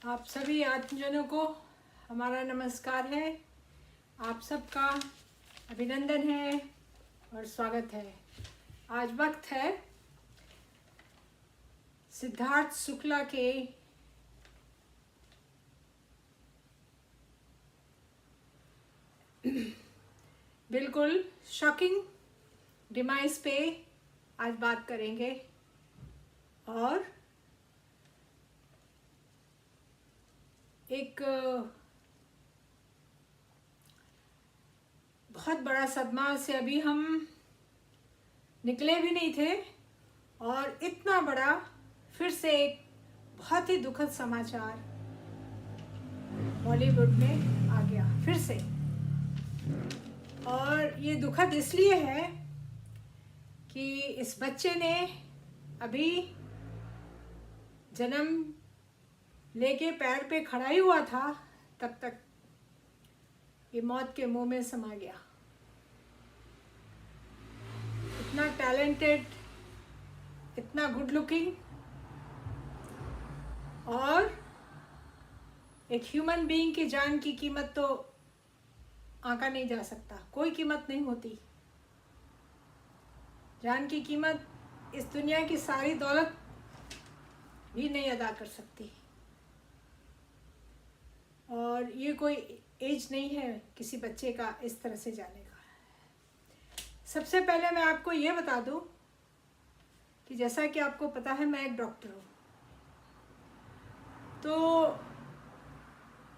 आप सभी आत्मजनों को हमारा नमस्कार है। आप सबका अभिनंदन है और स्वागत है। आज वक्त है सिद्धार्थ शुक्ला के बिल्कुल शॉकिंग डिमाइस पे आज बात करेंगे और एक बहुत बड़ा सदमा से अभी हम निकले भी नहीं थे और इतना बड़ा फिर से एक बहुत ही दुखद समाचार बॉलीवुड में आ गया फिर से। और ये दुखद इसलिए है कि इस बच्चे ने अभी जन्म लेके पैर पे खड़ा ही हुआ था, तब तक ये मौत के मुंह में समा गया। इतना टैलेंटेड, इतना गुड लुकिंग और एक ह्यूमन बीइंग की जान की कीमत तो आंका नहीं जा सकता, कोई कीमत नहीं होती। जान की कीमत इस दुनिया की सारी दौलत भी नहीं अदा कर सकती। और ये कोई एज नहीं है किसी बच्चे का इस तरह से जाने का। सबसे पहले मैं आपको ये बता दूं कि जैसा कि आपको पता है मैं एक डॉक्टर हूँ, तो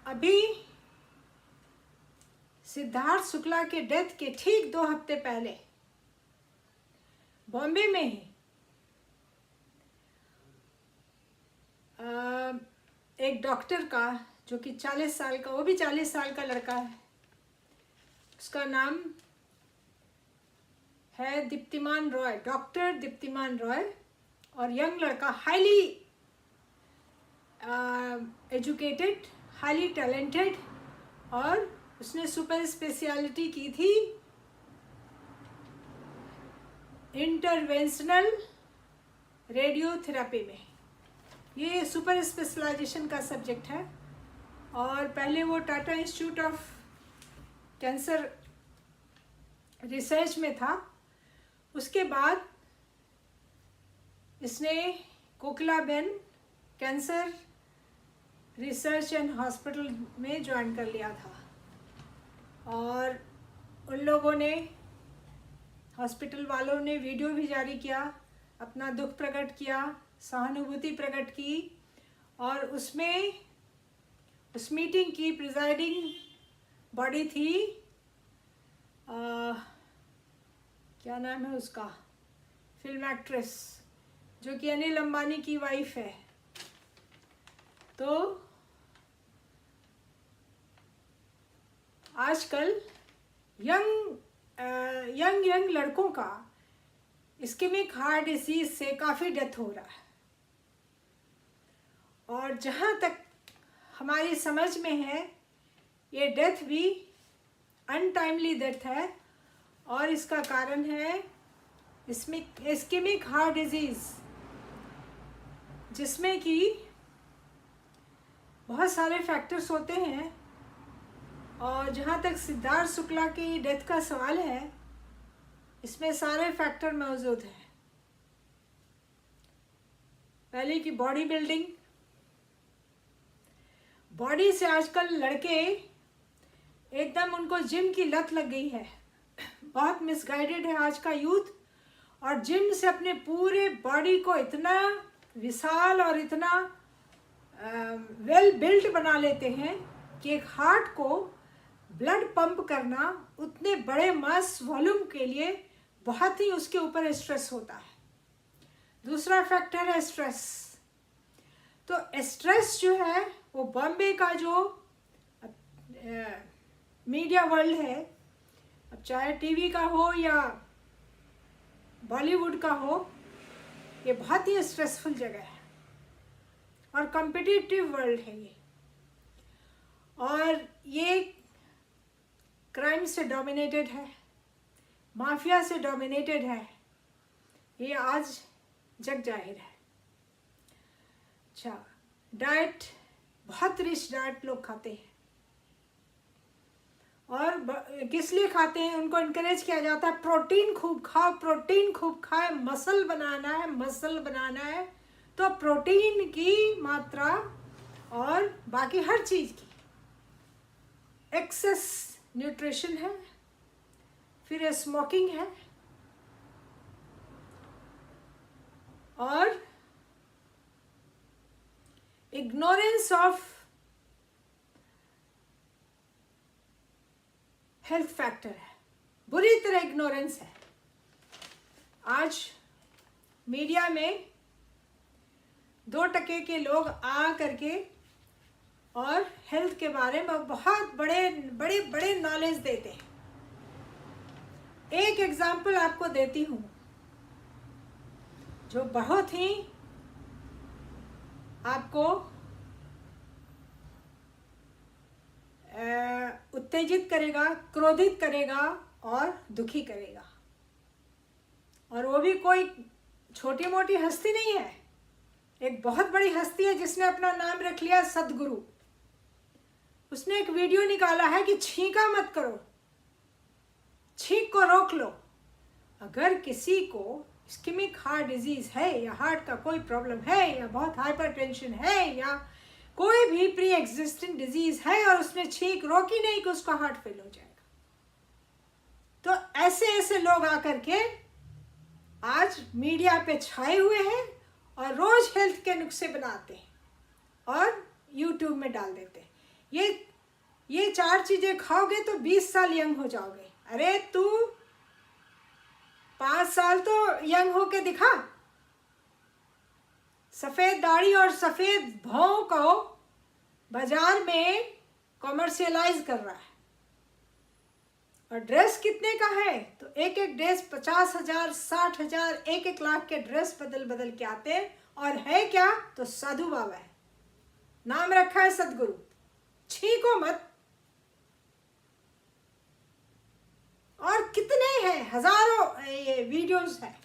अभी सिद्धार्थ शुक्ला के डेथ के ठीक 2 हफ्ते पहले बॉम्बे में ही एक डॉक्टर का, जो कि 40 साल का, वो भी 40 साल का लड़का है, उसका नाम है दीप्तिमान रॉय, डॉक्टर दीप्तिमान रॉय। और यंग लड़का, हाईली एजुकेटेड, हाईली टैलेंटेड, और उसने सुपर स्पेशलिटी की थी इंटरवेंशनल रेडियोथेरेपी में। ये सुपर स्पेशलाइजेशन का सब्जेक्ट है। और पहले वो Tata institute of cancer research में था। उसके बाद इसने Kokilaben cancer research and hospital में ज्वाइन कर लिया था। और उन लोगों ने, हॉस्पिटल वालों ने वीडियो भी जारी किया, अपना दुख प्रकट किया, सहानुभूति प्रकट की। और उसमें उस मीटिंग की प्रिजाइडिंग बॉडी थी, क्या नाम है उसका, फिल्म एक्ट्रेस जो कि अनिल अंबानी की वाइफ है। तो आजकल यंग लड़कों का इस्केमिक हार्ट डिसीज से काफ़ी डेथ हो रहा है। और जहाँ तक हमारी समझ में है, ये डेथ भी अनटाइमली डेथ है। और इसका कारण है इसमें इस्केमिक हार्ट डिजीज, जिसमें कि बहुत सारे फैक्टर्स होते हैं। और जहाँ तक सिद्धार्थ शुक्ला की डेथ का सवाल है, इसमें सारे फैक्टर मौजूद हैं। पहले की बॉडी बिल्डिंग, बॉडी से आजकल लड़के एकदम, उनको जिम की लत लग गई है। बहुत मिसगाइडेड है आज का यूथ, और जिम से अपने पूरे बॉडी को इतना विशाल और इतना वेल बिल्ट बना लेते हैं कि एक हार्ट को ब्लड पंप करना उतने बड़े मास वॉल्यूम के लिए बहुत ही उसके ऊपर स्ट्रेस होता है। दूसरा फैक्टर है स्ट्रेस। तो स्ट्रेस जो है वो बॉम्बे का जो मीडिया वर्ल्ड है, अब चाहे टीवी का हो या बॉलीवुड का हो, ये बहुत ही स्ट्रेसफुल जगह है और कॉम्पिटिटिव वर्ल्ड है ये। और ये क्राइम से डोमिनेटेड है, माफिया से डोमिनेटेड है, ये आज जग जाहिर है। अच्छा, डाइट बहुत रिच डाइट लोग खाते हैं। और किस लिए खाते हैं? उनको इनकरेज किया जाता है प्रोटीन खूब खाओ, प्रोटीन खूब खाए, मसल बनाना है, मसल बनाना है। तो प्रोटीन की मात्रा और बाकी हर चीज़ की एक्सेस न्यूट्रिशन है। फिर स्मोकिंग है और इग्नोरेंस ऑफ हेल्थ फैक्टर है, बुरी तरह इग्नोरेंस है। आज मीडिया में 2% के लोग आ करके और हेल्थ के बारे में बहुत बड़े बड़े बड़े नॉलेज देते हैं। एक एग्जाम्पल आपको देती हूँ जो बहुत ही आपको उत्तेजित करेगा, क्रोधित करेगा और दुखी करेगा। और वो भी कोई छोटी मोटी हस्ती नहीं है, एक बहुत बड़ी हस्ती है जिसने अपना नाम रख लिया सदगुरु। उसने एक वीडियो निकाला है कि छींका मत करो, छींक को रोक लो। अगर किसी को इस्केमिक हार्ट डिजीज है या हार्ट का कोई प्रॉब्लम है या बहुत हाइपरटेंशन है या कोई भी प्री एग्जिस्टिंग डिजीज है और उसने छींक रोकी नहीं कि उसका हार्ट फेल हो जाएगा। तो ऐसे ऐसे लोग आकर के आज मीडिया पे छाए हुए हैं और रोज हेल्थ के नुस्खे बनाते हैं और यूट्यूब में डाल देते हैं। ये 4 चीजें खाओगे तो 20 साल यंग हो जाओगे। अरे तू 5 साल तो यंग होके दिखा। सफेद दाढ़ी और सफेद भौं को बाजार में कॉमर्शियलाइज कर रहा है। और ड्रेस कितने का है? तो एक एक ड्रेस 50,000, 60,000, 1-1 लाख के ड्रेस बदल बदल के आते हैं। और है क्या? तो साधु बाबा है, नाम रखा है सदगुरु। छींको मत। और कितने हैं, हजारों ये वीडियोस हैं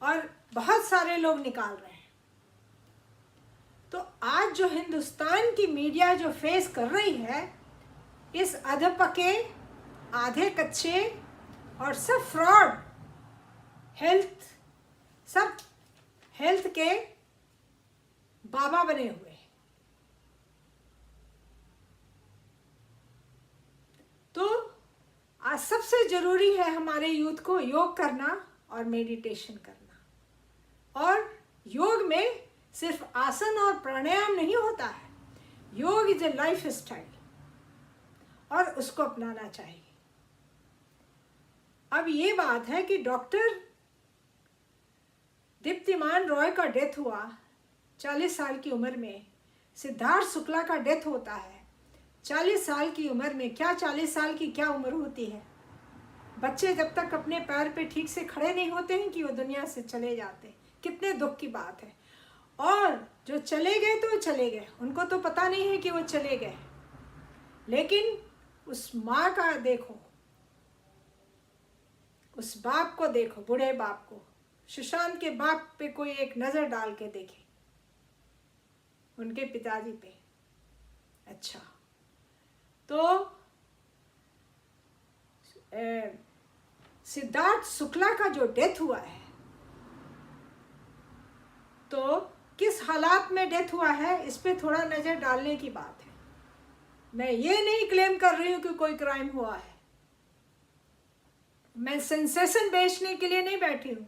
और बहुत सारे लोग निकाल रहे हैं। तो आज जो हिंदुस्तान की मीडिया जो फेस कर रही है, इस अधपके, आधे कच्चे और सब फ्रॉड सब हेल्थ के बाबा बने हुए हैं। तो आज सबसे जरूरी है हमारे यूथ को योग करना और मेडिटेशन करना। और योग में सिर्फ आसन और प्राणायाम नहीं होता है, योग इज ए लाइफ स्टाइल और उसको अपनाना चाहिए। अब ये बात है कि डॉक्टर दीप्तिमान रॉय का डेथ हुआ 40 साल की उम्र में। सिद्धार्थ शुक्ला का डेथ होता है 40 साल की उम्र में। क्या 40 साल की क्या उम्र होती है? बच्चे जब तक अपने पैर पे ठीक से खड़े नहीं होते हैं कि वो दुनिया से चले जाते हैं। कितने दुख की बात है। और जो चले गए तो चले गए, उनको तो पता नहीं है कि वो चले गए। लेकिन उस माँ का देखो, उस बाप को देखो, बूढ़े बाप को। सुशांत के बाप पे कोई एक नजर डाल के देखे, उनके पिताजी पे। अच्छा, तो सिद्धार्थ शुक्ला का जो डेथ हुआ है, तो किस हालात में डेथ हुआ है, इस पे थोड़ा नजर डालने की बात है। मैं ये नहीं क्लेम कर रही हूं कि कोई क्राइम हुआ है। मैं सेंसेशन बेचने के लिए नहीं बैठी हूं,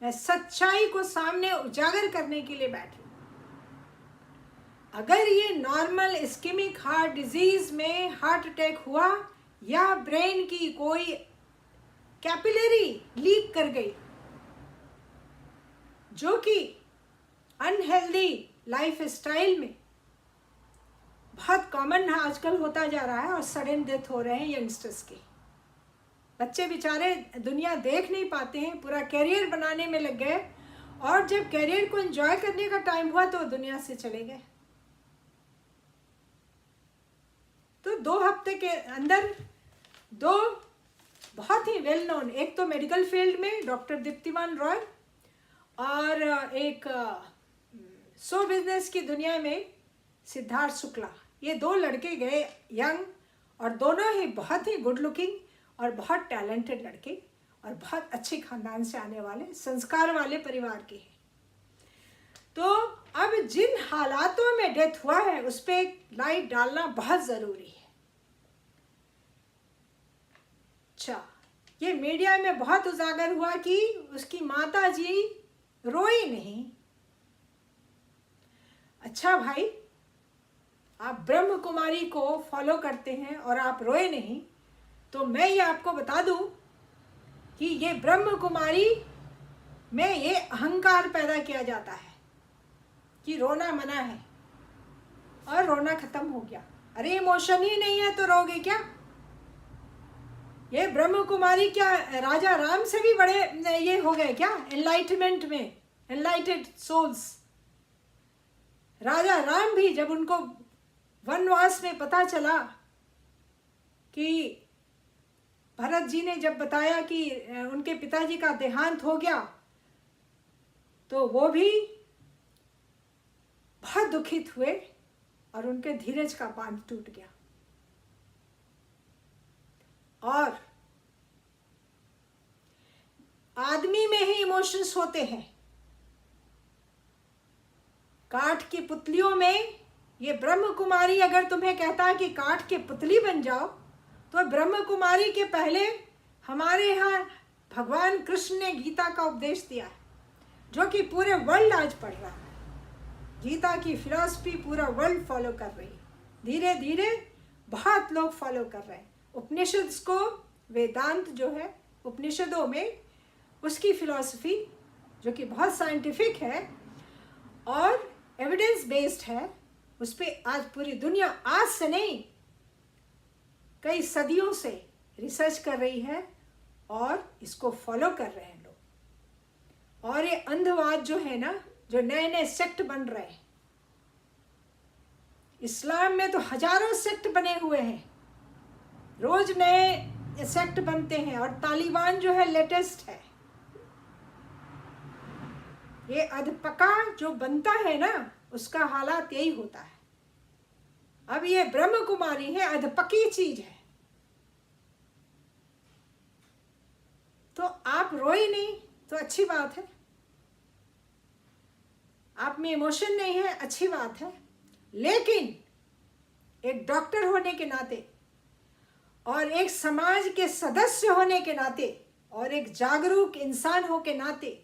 मैं सच्चाई को सामने उजागर करने के लिए बैठी हूं। अगर ये नॉर्मल इस्केमिक हार्ट डिजीज में हार्ट अटैक हुआ या ब्रेन की कोई कैपिलरी लीक कर गई, जो कि अनहेल्दी लाइफ स्टाइल में बहुत कॉमन आजकल होता जा रहा है, और सडन डेथ हो रहे हैं यंगस्टर्स के। बच्चे बेचारे दुनिया देख नहीं पाते हैं, पूरा कैरियर बनाने में लग गए, और जब कैरियर को एंजॉय करने का टाइम हुआ तो दुनिया से चले गए। तो 2 हफ्ते के अंदर 2 बहुत ही वेल नोन, एक तो मेडिकल फील्ड में डॉक्टर दीप्तिमान रॉय, और एक शो बिजनेस की दुनिया में सिद्धार्थ शुक्ला, ये 2 लड़के गए यंग, और दोनों ही बहुत ही गुड लुकिंग और बहुत टैलेंटेड लड़के और बहुत अच्छे खानदान से आने वाले, संस्कार वाले परिवार के हैं। तो अब जिन हालातों में डेथ हुआ है उस पर लाइट डालना बहुत ज़रूरी है। अच्छा, ये मीडिया में बहुत उजागर हुआ कि उसकी माता जी रोई नहीं। अच्छा भाई, आप ब्रह्म कुमारी को फॉलो करते हैं और आप रोए नहीं, तो मैं ये आपको बता दूं कि ये ब्रह्म कुमारी में ये अहंकार पैदा किया जाता है कि रोना मना है और रोना खत्म हो गया। अरे इमोशन ही नहीं है तो रोगे क्या? ये ब्रह्म कुमारी क्या राजा राम से भी बड़े ये हो गए क्या एनलाइटमेंट में, एनलाइटेड सोल्स? राजा राम भी जब उनको वनवास में पता चला कि भरत जी ने जब बताया कि उनके पिताजी का देहांत हो गया, तो वो भी बहुत दुखित हुए और उनके धीरज का बांध टूट गया। और आदमी में ही इमोशंस होते हैं, काठ की पुतलियों में ये ब्रह्म कुमारी अगर तुम्हें कहता है कि काठ की पुतली बन जाओ, तो ब्रह्म कुमारी के पहले हमारे यहाँ भगवान कृष्ण ने गीता का उपदेश दिया है, जो कि पूरे वर्ल्ड आज पढ़ रहा है। गीता की फिलॉसफी पूरा वर्ल्ड फॉलो कर रही है, धीरे धीरे बहुत लोग फॉलो कर रहे हैं। उपनिषद को, वेदांत जो है उपनिषदों में, उसकी फिलॉसफी जो कि बहुत साइंटिफिक है और एविडेंस बेस्ड है, उस पर आज पूरी दुनिया, आज से नहीं कई सदियों से रिसर्च कर रही है और इसको फॉलो कर रहे हैं लोग। और ये अंधवाद जो है ना, जो नए नए सेक्ट बन रहे हैं, इस्लाम में तो हजारों सेक्ट बने हुए हैं, रोज नए सेक्ट बनते हैं, और तालिबान जो है लेटेस्ट है। ये अधपका जो बनता है ना, उसका हालात यही होता है। अब ये ब्रह्म कुमारी है, अधपकी चीज है, तो आप रोई नहीं तो अच्छी बात है, आप में इमोशन नहीं है, अच्छी बात है। लेकिन एक डॉक्टर होने के नाते और एक समाज के सदस्य होने के नाते और एक जागरूक इंसान हो के नाते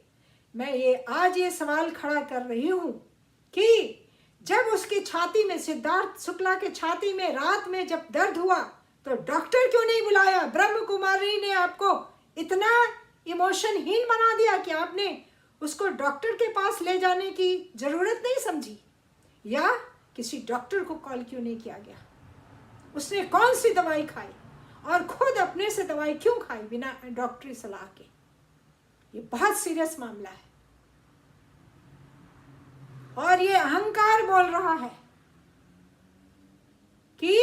मैं ये आज ये सवाल खड़ा कर रही हूँ कि जब उसकी छाती में, सिद्धार्थ शुक्ला के छाती में रात में जब दर्द हुआ, तो डॉक्टर क्यों नहीं बुलाया? ब्रह्म कुमारी ने आपको इतना इमोशनहीन बना दिया कि आपने उसको डॉक्टर के पास ले जाने की जरूरत नहीं समझी, या किसी डॉक्टर को कॉल क्यों नहीं किया गया? उसने कौन सी दवाई खाई और खुद अपने से दवाई क्यों खाई बिना डॉक्टरी सलाह के? ये बहुत सीरियस मामला है। और ये अहंकार बोल रहा है कि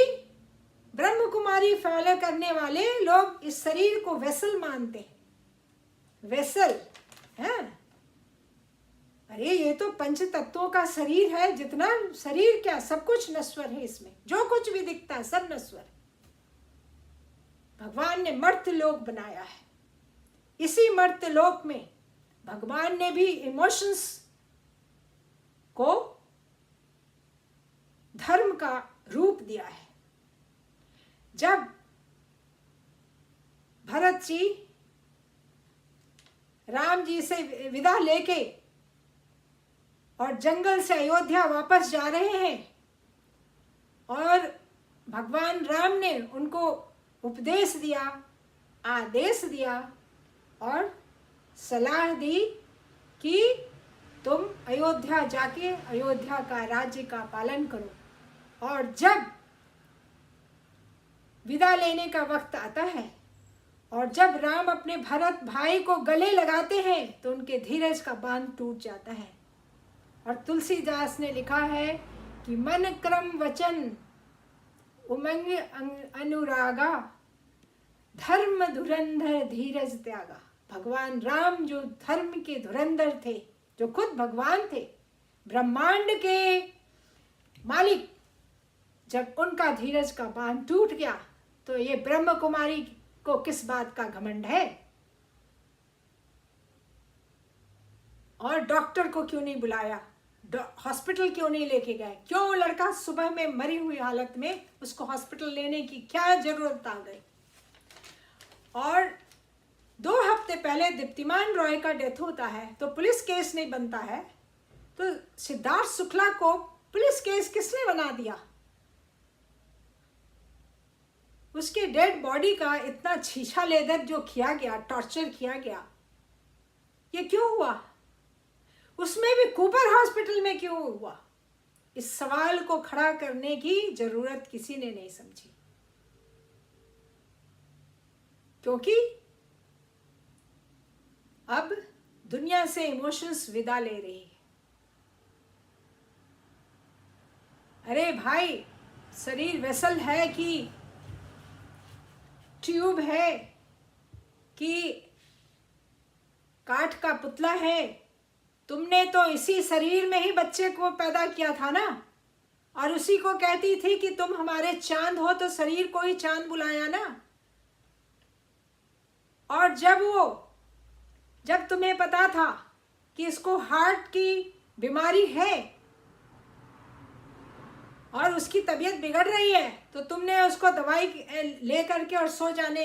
ब्रह्म कुमारी फॉलो करने वाले लोग इस शरीर को वेसल मानते हैं। वेसल है, अरे ये तो पंच तत्वों का शरीर है, जितना शरीर क्या सब कुछ नश्वर है, इसमें जो कुछ भी दिखता है सब नश्वर है। भगवान ने मर्त्य लोक बनाया है, इसी मर्त्य लोक में भगवान ने भी इमोशंस को धर्म का रूप दिया है। जब भरत जी राम जी से विदा लेके और जंगल से अयोध्या वापस जा रहे हैं, और भगवान राम ने उनको उपदेश दिया, आदेश दिया और सलाह दी कि तुम अयोध्या जाके अयोध्या का राज्य का पालन करो। और जब विदा लेने का वक्त आता है और जब राम अपने भरत भाई को गले लगाते हैं, तो उनके धीरज का बांध टूट जाता है। और तुलसीदास ने लिखा है कि मन क्रम वचन उमंग अनुरागा, धर्म धुरंधर धीरज त्यागा। भगवान राम जो धर्म के धुरंधर थे, जो खुद भगवान थे, ब्रह्मांड के मालिक, जब उनका धीरज का बांध टूट गया तो ये ब्रह्म कुमारी को किस बात का घमंड है? और डॉक्टर को क्यों नहीं बुलाया, हॉस्पिटल क्यों नहीं लेके गए? क्यों वो लड़का सुबह में मरी हुई हालत में उसको हॉस्पिटल लेने की क्या जरूरत आ गई? और 2 हफ्ते पहले दीप्तिमान रॉय का डेथ होता है तो पुलिस केस नहीं बनता है, तो सिद्धार्थ शुक्ला को पुलिस केस किसने बना दिया? उसके डेड बॉडी का इतना छीछा लेदर जो किया गया, टॉर्चर किया गया, ये क्यों हुआ? उसमें भी कूपर हॉस्पिटल में क्यों हुआ? इस सवाल को खड़ा करने की जरूरत किसी ने नहीं समझी, क्योंकि अब दुनिया से इमोशंस विदा ले रही है। अरे भाई, शरीर वेसल है कि ट्यूब है कि काठ का पुतला है? तुमने तो इसी शरीर में ही बच्चे को पैदा किया था ना, और उसी को कहती थी कि तुम हमारे चांद हो, तो शरीर को ही चांद बुलाया ना। और जब तुम्हें पता था कि इसको हार्ट की बीमारी है और उसकी तबीयत बिगड़ रही है, तो तुमने उसको दवाई ले करके और सो जाने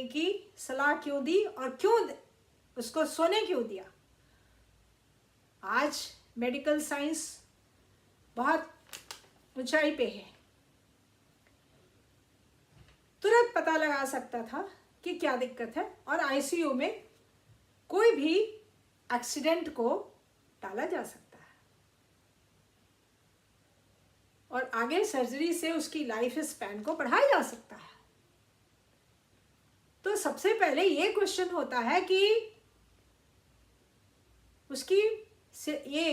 की सलाह क्यों दी, और क्यों उसको सोने क्यों दिया? आज मेडिकल साइंस बहुत ऊंचाई पे है, तुरंत पता लगा सकता था कि क्या दिक्कत है, और आईसीयू में कोई भी एक्सीडेंट को टाला जा सकता है, और आगे सर्जरी से उसकी लाइफ स्पैन को बढ़ाया जा सकता है। तो सबसे पहले ये क्वेश्चन होता है कि उसकी ये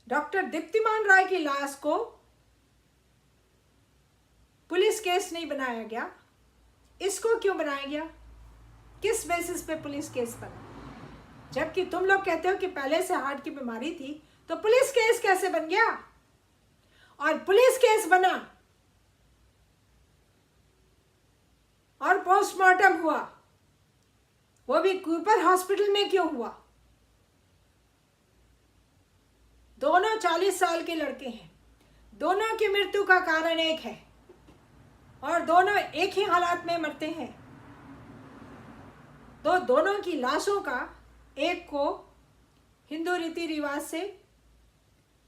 डॉक्टर दीप्तिमान रॉय की लाश को पुलिस केस नहीं बनाया गया, इसको क्यों बनाया गया? किस बेसिस पे पुलिस केस बना? जबकि तुम लोग कहते हो कि पहले से हार्ट की बीमारी थी, तो पुलिस केस कैसे बन गया? और पुलिस केस बना और पोस्टमार्टम हुआ, वो भी कूपर हॉस्पिटल में क्यों हुआ? दोनों 40 साल के लड़के हैं, दोनों की मृत्यु का कारण एक है, और दोनों एक ही हालात में मरते हैं। तो दोनों की लाशों का, एक को हिंदू रीति रिवाज से,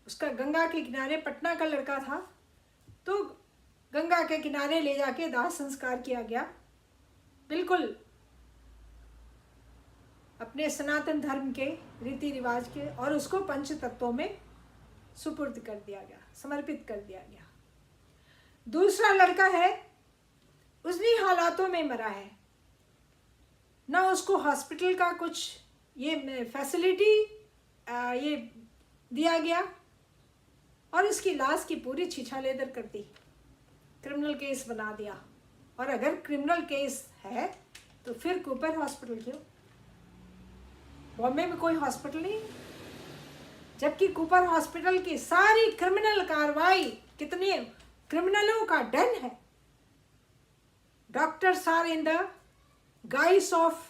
उसका गंगा के किनारे, पटना का लड़का था, तो गंगा के किनारे ले जाके दाह संस्कार किया गया, बिल्कुल अपने सनातन धर्म के रीति रिवाज के, और उसको पंच तत्वों में सुपुर्द कर दिया गया, समर्पित कर दिया गया। दूसरा लड़का है, उन्हीं हालातों में मरा है, ना उसको हॉस्पिटल का कुछ ये फैसिलिटी ये दिया गया, और इसकी लाश की पूरी छिछालेदर कर दी, क्रिमिनल केस बना दिया। और अगर क्रिमिनल केस है तो फिर कूपर हॉस्पिटल क्यों? बॉम्बे में कोई हॉस्पिटल नहीं, जबकि कूपर हॉस्पिटल की सारी क्रिमिनल कार्रवाई, कितने क्रिमिनलों का डन है। Doctors are in the guise of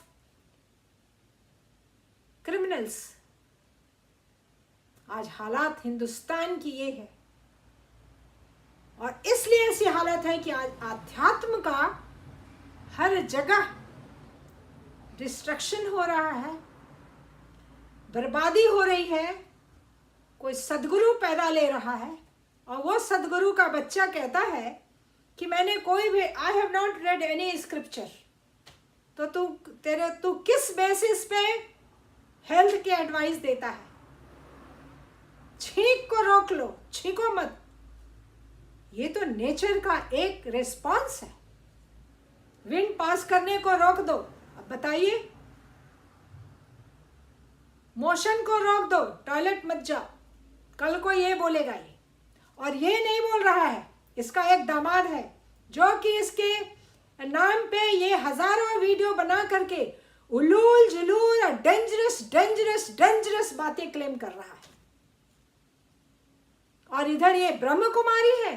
criminals. आज हालात हिंदुस्तान की ये है, और इसलिए ऐसी हालत है कि आज आध्यात्म का हर जगह डिस्ट्रक्शन हो रहा है, बर्बादी हो रही है। कोई सदगुरु पैदा ले रहा है, और वो सदगुरु का बच्चा कहता है कि मैंने कोई भी, I have not red any scripture. तो तू किस बेसिस पे हेल्थ के एडवाइस देता है? छींक को रोक लो, छींको मत। ये तो नेचर का एक रिस्पॉन्स है। विंड पास करने को रोक दो, अब बताइए, मोशन को रोक दो, टॉयलेट मत जाओ, कल को ये बोलेगा ये। और ये नहीं बोल रहा है, इसका एक दामाद है जो कि इसके नाम पे ये हजारों वीडियो बना करके उलूल जुलूल और डेंजरस डेंजरस डेंजरस बातें क्लेम कर रहा है। और इधर ये ब्रह्म कुमारी है,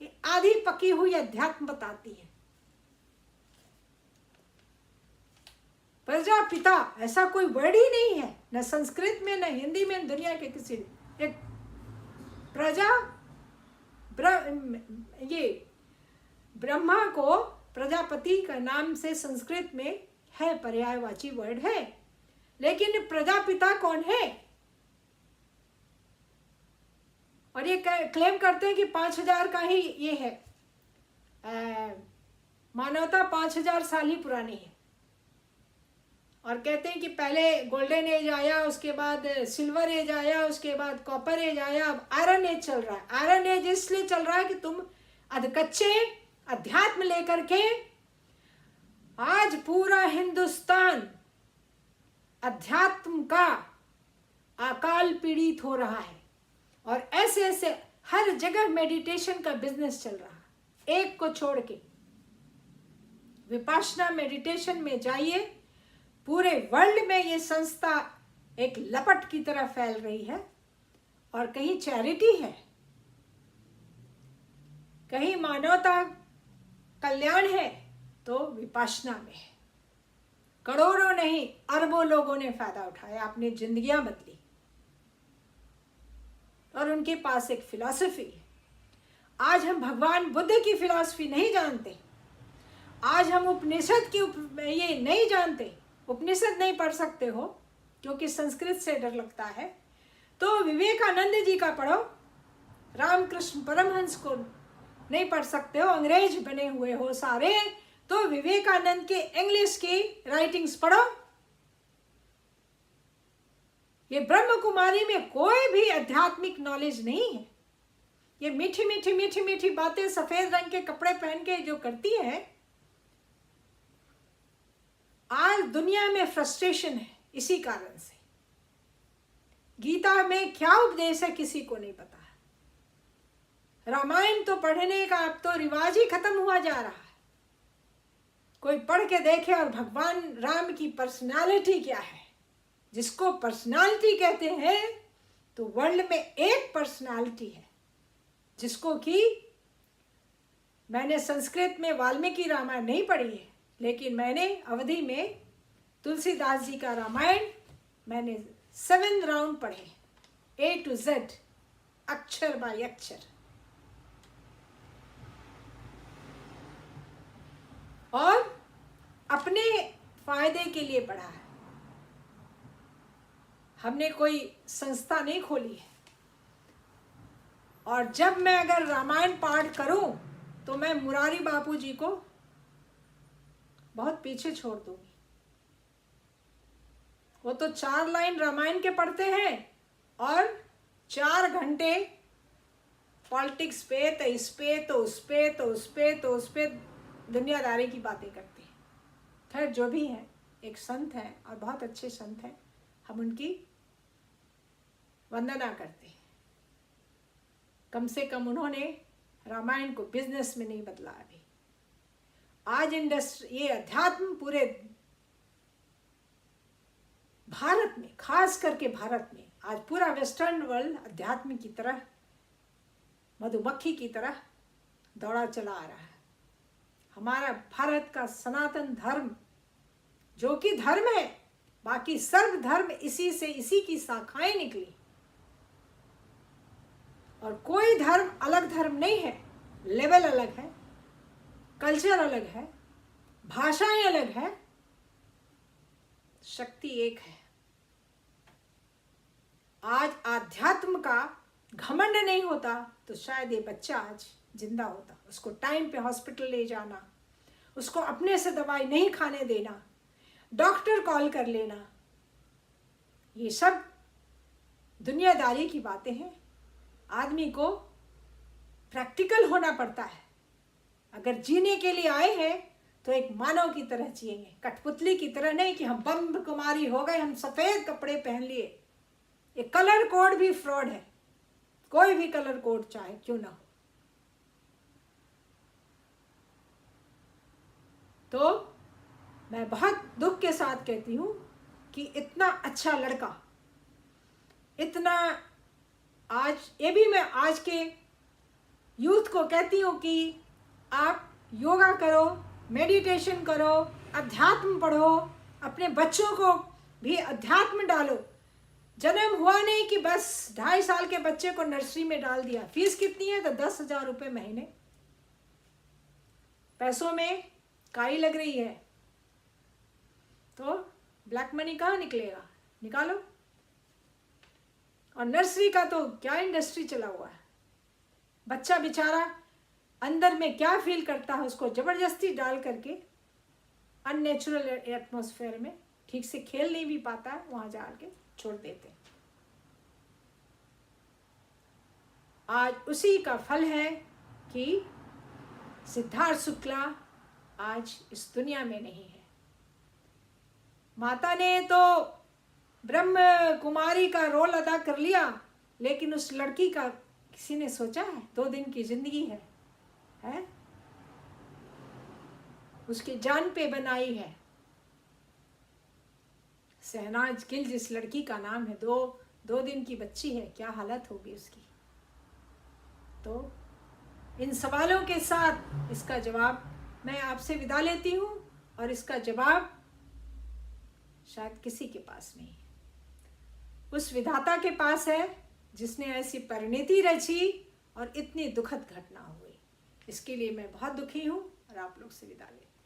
ये आधी पकी हुई अध्यात्म बताती है। प्रजापिता ऐसा कोई वर्ड ही नहीं है, न संस्कृत में, न हिंदी में, न दुनिया के किसी। एक प्रजा ये ब्रह्मा को प्रजापति का नाम से संस्कृत में है, पर्यायवाची वर्ड है, लेकिन प्रजापिता कौन है? और ये क्लेम करते हैं कि 5000 का ही ये है, मानवता 5000 साल ही पुरानी है। और कहते हैं कि पहले गोल्डन एज आया, उसके बाद सिल्वर एज आया, उसके बाद कॉपर एज आया, अब आयरन एज चल रहा है। आयरन एज इसलिए चल रहा है कि तुम अधकच्चे अध्यात्म लेकर के, आज पूरा हिंदुस्तान अध्यात्म का अकाल पीड़ित हो रहा है, और ऐसे ऐसे हर जगह मेडिटेशन का बिजनेस चल रहा है, एक को छोड़ के। विपाशना मेडिटेशन में जाइए, पूरे वर्ल्ड में ये संस्था एक लपट की तरह फैल रही है, और कहीं चैरिटी है, कहीं मानवता कल्याण है, तो विपाशना में है। करोड़ों नहीं अरबों लोगों ने फायदा उठाया, अपनी जिंदगियां बदली, और उनके पास एक फिलॉसफी है। आज हम भगवान बुद्ध की फिलॉसफी नहीं जानते, आज हम उपनिषद की ये नहीं जानते, उपनिषद नहीं पढ़ सकते हो क्योंकि संस्कृत से डर लगता है, तो विवेकानंद जी का पढ़ो। रामकृष्ण परमहंस को नहीं पढ़ सकते हो, अंग्रेज बने हुए हो सारे, तो विवेकानंद के इंग्लिश की राइटिंग्स पढ़ो। ये ब्रह्म कुमारी में कोई भी आध्यात्मिक नॉलेज नहीं है। ये मीठी मीठी मीठी मीठी बातें सफेद रंग के कपड़े पहन के जो करती है। आज दुनिया में फ्रस्ट्रेशन है इसी कारण से। गीता में क्या उपदेश है किसी को नहीं पता है। रामायण तो पढ़ने का अब तो रिवाज ही खत्म हुआ जा रहा है। कोई पढ़ के देखे और भगवान राम की पर्सनालिटी क्या है, जिसको पर्सनालिटी कहते हैं, तो वर्ल्ड में एक पर्सनालिटी है जिसको कि मैंने संस्कृत में वाल्मीकि रामायण नहीं पढ़ी है, लेकिन मैंने अवधि में तुलसीदास जी का रामायण मैंने 7 राउंड पढ़े, A to Z, अक्षर बाय अक्षर। और अपने फायदे के लिए पढ़ा है। हमने कोई संस्था नहीं खोली है। और जब मैं अगर रामायण पाठ करूं तो मैं मुरारी बापू जी को बहुत पीछे छोड़ दूंगी। वो तो 4 लाइन रामायण के पढ़ते हैं और 4 घंटे पॉलिटिक्स पे, तो इस पे, तो उस पे, तो उस पे, तो उस पे दुनियादारी की बातें करते हैं। खैर जो भी है, एक संत है और बहुत अच्छे संत हैं, हम उनकी वंदना करते हैं। कम से कम उन्होंने रामायण को बिजनेस में नहीं बदला अभी। आज इंडस्ट्री, ये अध्यात्म पूरे भारत में, खास करके भारत में, आज पूरा वेस्टर्न वर्ल्ड अध्यात्म की तरह, मधुमक्खी की तरह दौड़ा चला आ रहा है। हमारा भारत का सनातन धर्म जो कि धर्म है, बाकी सर्व धर्म इसी से, इसी की शाखाएं निकली। और कोई धर्म अलग धर्म नहीं है, लेवल अलग है, कल्चर अलग है, भाषाएं अलग है, शक्ति एक है। आज आध्यात्म का घमंड नहीं होता तो शायद ये बच्चा आज जिंदा होता। उसको टाइम पे हॉस्पिटल ले जाना, उसको अपने से दवाई नहीं खाने देना, डॉक्टर कॉल कर लेना, ये सब दुनियादारी की बातें हैं। आदमी को प्रैक्टिकल होना पड़ता है। अगर जीने के लिए आए हैं तो एक मानव की तरह जिएंगे, कठपुतली की तरह नहीं कि हम ब्रह्म कुमारी हो गए, हम सफेद कपड़े पहन लिए। ये कलर कोड भी फ्रॉड है, कोई भी कलर कोड चाहे क्यों ना हो। तो मैं बहुत दुख के साथ कहती हूँ कि इतना अच्छा लड़का, इतना, आज ये भी मैं आज के यूथ को कहती हूँ कि आप योगा करो, मेडिटेशन करो, अध्यात्म पढ़ो, अपने बच्चों को भी अध्यात्म डालो। जन्म हुआ नहीं कि बस 2.5 साल के बच्चे को नर्सरी में डाल दिया। फीस कितनी है? तो 10,000 रुपये महीने। पैसों में काई लग रही है तो ब्लैक मनी कहाँ निकलेगा? निकालो। और नर्सरी का तो क्या इंडस्ट्री चला हुआ है। बच्चा बेचारा अंदर में क्या फील करता है, उसको जबरदस्ती डाल करके अननेचुरल एटमॉस्फेयर में ठीक से खेल नहीं भी पाता है, वहां जाके छोड़ देते हैं। आज उसी का फल है कि सिद्धार्थ शुक्ला आज इस दुनिया में नहीं है। माता ने तो ब्रह्म कुमारी का रोल अदा कर लिया, लेकिन उस लड़की का किसी ने सोचा है? 2 दिन की जिंदगी है? उसकी जान पे बनाई है। शहनाज गिल जिस लड़की का नाम है, 2 दिन की बच्ची है, क्या हालत होगी उसकी। तो इन सवालों के साथ इसका जवाब मैं आपसे विदा लेती हूँ, और इसका जवाब शायद किसी के पास नहीं है। उस विधाता के पास है जिसने ऐसी परिणति रची और इतनी दुखद घटना हुई। इसके लिए मैं बहुत दुखी हूँ और आप लोग से विदा लेती हूँ।